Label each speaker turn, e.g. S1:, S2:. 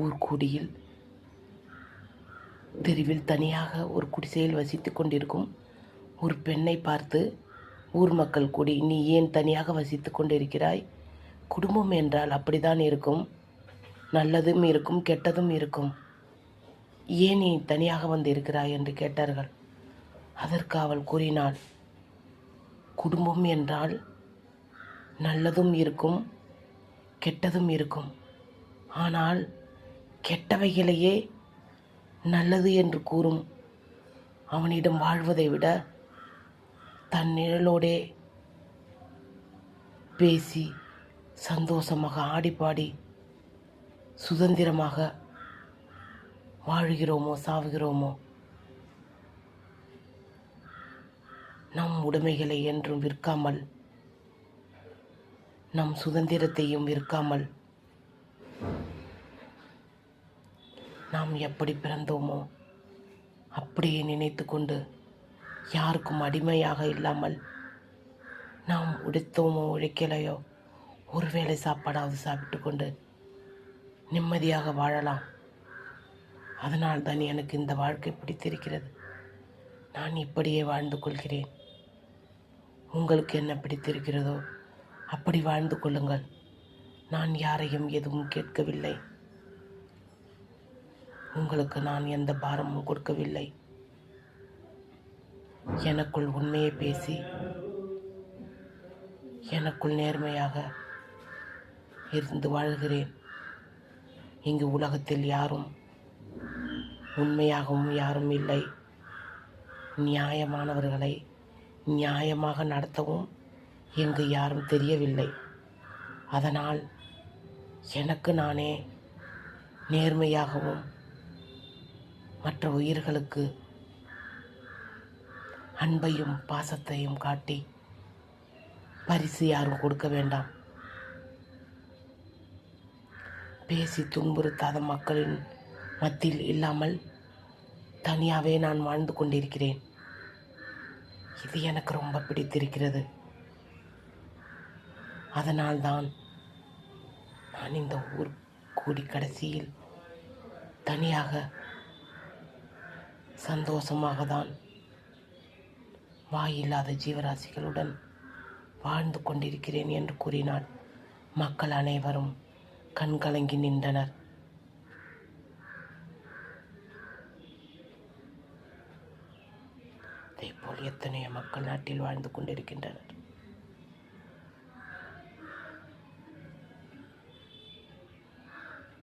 S1: ஊர்கூடியில் தெருவில் தனியாக ஒரு குடிசையில் வசித்து கொண்டிருக்கும் ஒரு பெண்ணை பார்த்து ஊர் மக்கள் கூடி, நீ ஏன் தனியாக வசித்து கொண்டிருக்கிறாய்? குடும்பம் என்றால் அப்படித்தான் இருக்கும், நல்லதும் இருக்கும் கெட்டதும் இருக்கும். ஏன் நீ தனியாக வந்து இருக்கிறாய் என்று கேட்டார்கள். அதற்கு அவள் கூறினாள், குடும்பம் என்றால் நல்லதும் இருக்கும் கெட்டதும் இருக்கும். ஆனால் கெட்டவைகளையே நல்லது என்று கூறும் அவனிடம் வாழ்வதை விட தன் நிழலோடே பேசி சந்தோஷமாக ஆடிப்பாடி சுதந்திரமாக வாழுகிறோமோ சாவுகிறோமோ, நம் உடைமைகளை என்றும் விற்காமல், நம் சுதந்திரத்தையும் விற்காமல், நாம் எப்படி பிறந்தோமோ அப்படியே நினைத்து கொண்டு யாருக்கும் அடிமையாக இல்லாமல், நாம் உழைத்தோமோ உழைக்கலையோ ஒரு வேளை சாப்பாடாவது சாப்பிட்டு கொண்டு நிம்மதியாக வாழலாம். அதனால் தான் எனக்கு இந்த வாழ்க்கை பிடித்திருக்கிறது. நான் இப்படியே வாழ்ந்து கொள்கிறேன். உங்களுக்கு என்ன பிடித்திருக்கிறதோ அப்படி வாழ்ந்து கொள்ளுங்கள். நான் யாரையும் எதுவும் கேட்கவில்லை. உங்களுக்கு நான் எந்த பாரமும் கொடுக்கவில்லை. எனக்குள் உண்மையை பேசி எனக்குள் நேர்மையாக இருந்து வாழ்கிறேன். இங்கு உலகத்தில் யாரும் உண்மையாகவும் யாரும் இல்லை. நியாயமானவர்களை நியாயமாக நடத்தவும் இங்கு யாரும் தெரியவில்லை. அதனால் எனக்கு நானே நேர்மையாகவும் மற்ற உயிர்களுக்கு அன்பையும் பாசத்தையும் காட்டி பரிசு யாரும் கொடுக்க வேண்டாம். பேசி துன்புறுத்தாத மக்களின் மத்தியில் இல்லாமல் தனியாகவே நான் வாழ்ந்து கொண்டிருக்கிறேன். இது எனக்கு ரொம்ப பிடித்திருக்கிறது. அதனால்தான் நான் இந்த ஊர் கூடி கடைசியில் தனியாக சந்தோஷமாக தான் வாயில்லாத ஜீவராசிகளுடன் வாழ்ந்து கொண்டிருக்கிறேன் என்று கூறினாள். மக்கள் அனைவரும் கண்கலங்கி நின்றனர். அதேபோல் எத்தனையோ மக்கள் நாட்டில் வாழ்ந்து கொண்டிருக்கின்றனர்.